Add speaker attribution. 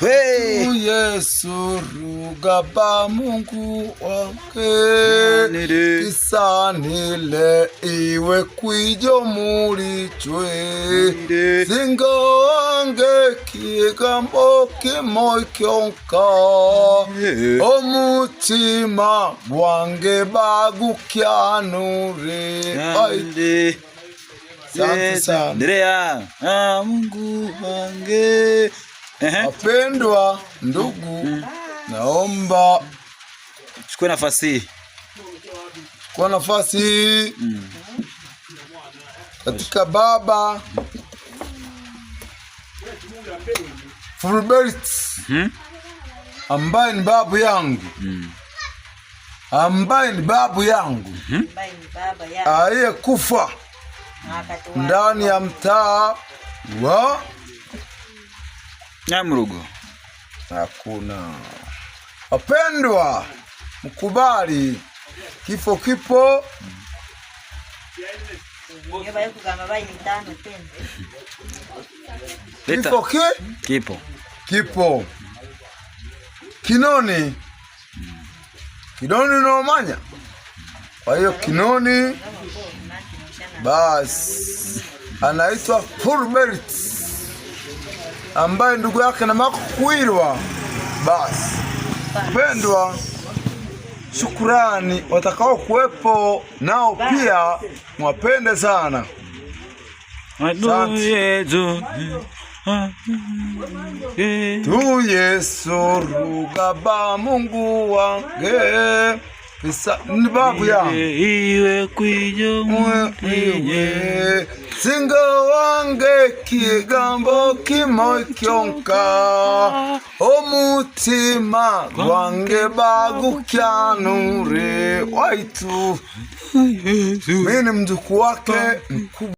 Speaker 1: Yesu rugaba Mungu wake kisanile iwe kwijo muri chwe zingo wange kigambo kimoy kyonka omutima gwange bagukyanure
Speaker 2: Ande Andrea Mungu wange.
Speaker 1: Wapendwa ndugu, naomba
Speaker 2: chukua nafasi
Speaker 1: hii katika baba Fulbert ambaye ni babu yangu aliyekufa ndani ya mtaa wa
Speaker 2: Nyamurugo.
Speaker 1: Hakuna. Wapendwa, mkubali kifo kipo. Kipo. Kinoni unaomanya. Kwa hiyo Kinoni basi anaitwa Fulbert ambaye ndugu yake na Makukwirwa. Basi pendwa, shukurani watakao kuwepo nao pia mwapende sana. Tu Yesu rugaba Mungu wange ni babu yangu
Speaker 2: iwe kwijo muriye
Speaker 1: singo wange kigambo kimoy kyonka omutima gwange bagukyanure waitu. Mimi ni mjukuu wake mkubwa.